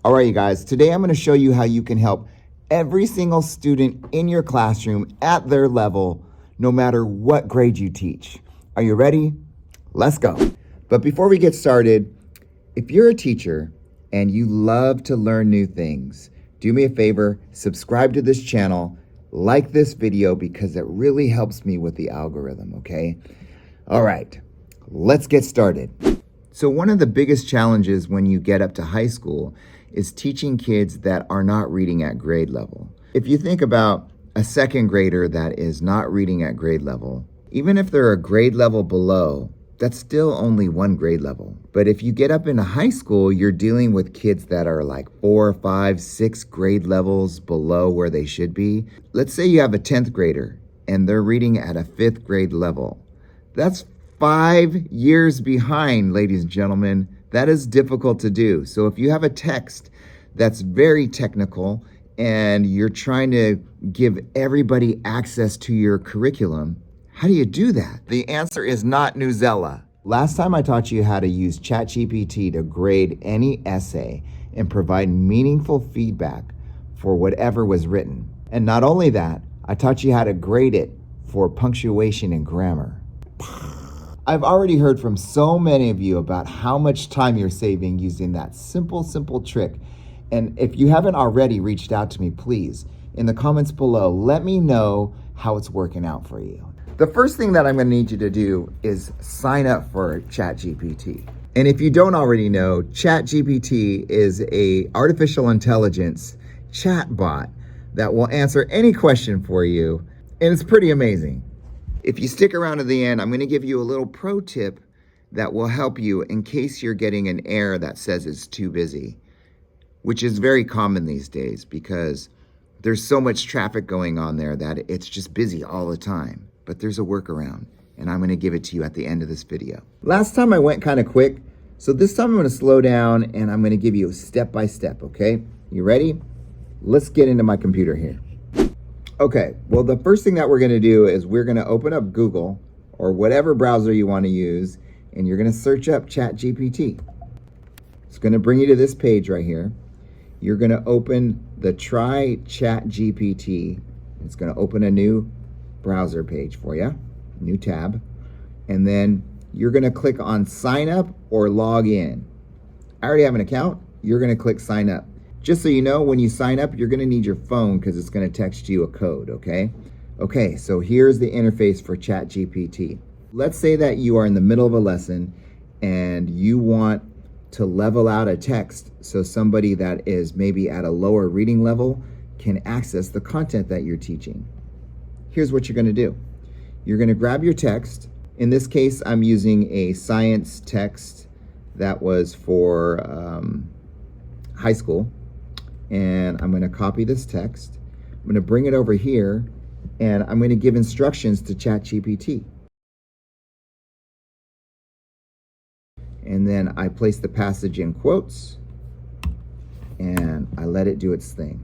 All right, you guys, today I'm going to show you how you can help every single student in your classroom at their level, no matter what grade you teach. Are you ready? Let's go. But before we get started, if you're a teacher and you love to learn new things, do me a favor, subscribe to this channel, like this video because it really helps me with the algorithm, okay? All right, let's get started. So one of the biggest challenges when you get up to high school is teaching kids that are not reading at grade level. If you think about a second grader that is not reading at grade level, even if they're a grade level below, that's still only one grade level. But if you get up into high school, you're dealing with kids that are like 4, 5, 6 grade levels below where they should be. Let's say you have a 10th grader and they're reading at a 5th grade level. That's 5 years behind, ladies and gentlemen. That is difficult to do. So if you have a text that's very technical and you're trying to give everybody access to your curriculum, how do you do that? The answer is not Newsela. Last time I taught you how to use ChatGPT to grade any essay and provide meaningful feedback for whatever was written. And not only that, I taught you how to grade it for punctuation and grammar. I've already heard from so many of you about how much time you're saving using that simple trick. And if you haven't already reached out to me, please, in the comments below, let me know how it's working out for you. The first thing that I'm going to need you to do is sign up for ChatGPT. And if you don't already know, ChatGPT is an artificial intelligence chatbot that will answer any question for you, and it's pretty amazing. If you stick around to the end, I'm going to give you a little pro tip that will help you in case you're getting an error that says it's too busy, which is very common these days because there's so much traffic going on there that it's just busy all the time. But there's a workaround, and I'm going to give it to you at the end of this video. Last time I went kind of quick, so this time I'm going to slow down and I'm going to give you step by step, okay? You ready? Let's get into my computer here. Okay, well, the first thing that we're going to do is we're going to open up Google or whatever browser you want to use, and you're going to search up ChatGPT. It's going to bring you to this page right here. You're going to open the Try ChatGPT. It's going to open a new browser page for you, new tab, and then you're going to click on sign up or log in. I already have an account. You're going to click sign up. Just so you know, when you sign up, you're going to need your phone because it's going to text you a code, okay? Okay, so here's the interface for ChatGPT. Let's say that you are in the middle of a lesson and you want to level out a text so somebody that is maybe at a lower reading level can access the content that you're teaching. Here's what you're going to do. You're going to grab your text. In this case, I'm using a science text that was for high school. And I'm going to copy this text. I'm going to bring it over here, and I'm going to give instructions to ChatGPT. And then I place the passage in quotes, and I let it do its thing.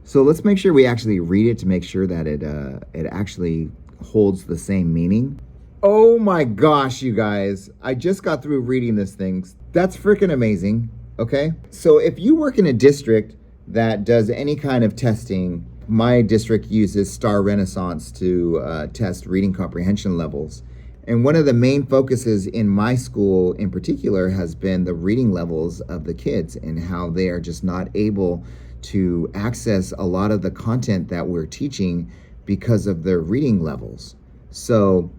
So let's make sure we actually read it to make sure that it actually holds the same meaning. Oh my gosh, you guys. I just got through reading this thing. That's freaking amazing, okay? So if you work in a district that does any kind of testing, my district uses Star Renaissance to test reading comprehension levels. And one of the main focuses in my school in particular has been the reading levels of the kids and how they are just not able to access a lot of the content that we're teaching because of their reading levels. So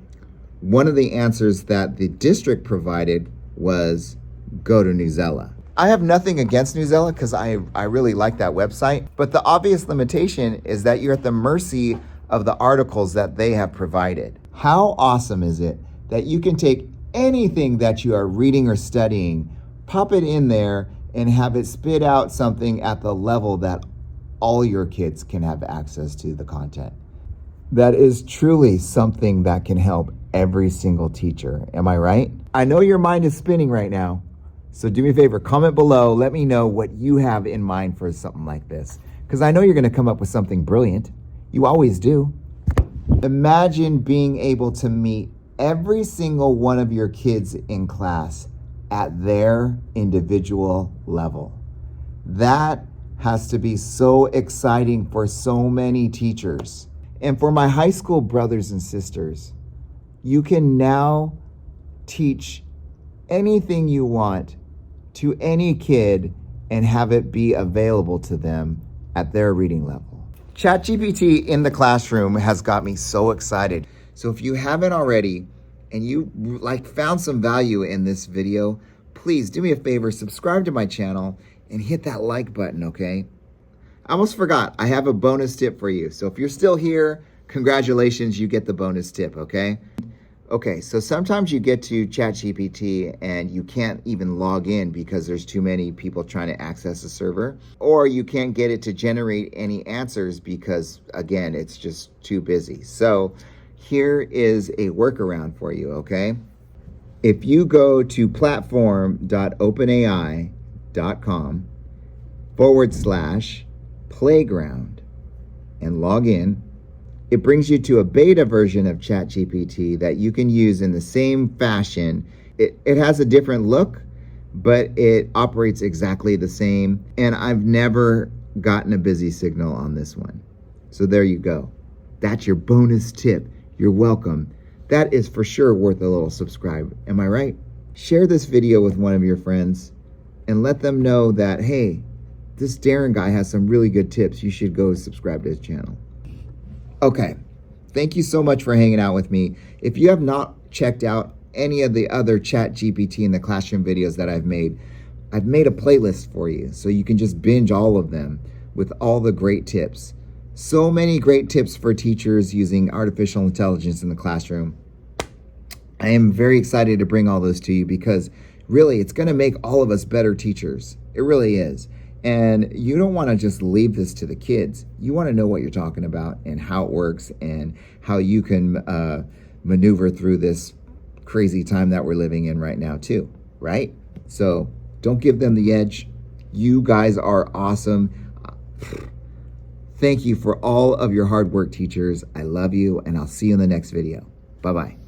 one of the answers that the district provided was go to Newsela. I have nothing against Newsela because I really like that website, but the obvious limitation is that you're at the mercy of the articles that they have provided. How awesome is it that you can take anything that you are reading or studying, pop it in there, and have it spit out something at the level that all your kids can have access to the content. That is truly something that can help every single teacher. Am I right? I know your mind is spinning right now. So do me a favor, comment below. Let me know what you have in mind for something like this. Because I know you're going to come up with something brilliant. You always do. Imagine being able to meet every single one of your kids in class at their individual level. That has to be so exciting for so many teachers. And for my high school brothers and sisters, you can now teach anything you want to any kid and have it be available to them at their reading level. ChatGPT in the classroom has got me so excited. So if you haven't already and you found some value in this video, please do me a favor, subscribe to my channel and hit that like button, okay? I almost forgot, I have a bonus tip for you. So if you're still here, congratulations, you get the bonus tip, okay? Okay, so sometimes you get to ChatGPT and you can't even log in because there's too many people trying to access the server, or you can't get it to generate any answers because, again, it's just too busy. So here is a workaround for you, okay? If you go to platform.openai.com/playground and log in, it brings you to a beta version of ChatGPT that you can use in the same fashion. It has a different look, but it operates exactly the same. And I've never gotten a busy signal on this one. So there you go. That's your bonus tip. You're welcome. That is for sure worth a little subscribe. Am I right? Share this video with one of your friends and let them know that, hey, this Darin guy has some really good tips. You should go subscribe to his channel. Okay, thank you so much for hanging out with me. If you have not checked out any of the other ChatGPT in the classroom videos that I've made a playlist for you so you can just binge all of them with all the great tips. So many great tips for teachers using artificial intelligence in the classroom. I am very excited to bring all those to you because really it's going to make all of us better teachers. It really is. And you don't want to just leave this to the kids. You want to know what you're talking about and how it works and how you can maneuver through this crazy time that we're living in right now too, right? So don't give them the edge. You guys are awesome. Thank you for all of your hard work, teachers. I love you, and I'll see you in the next video. Bye-bye.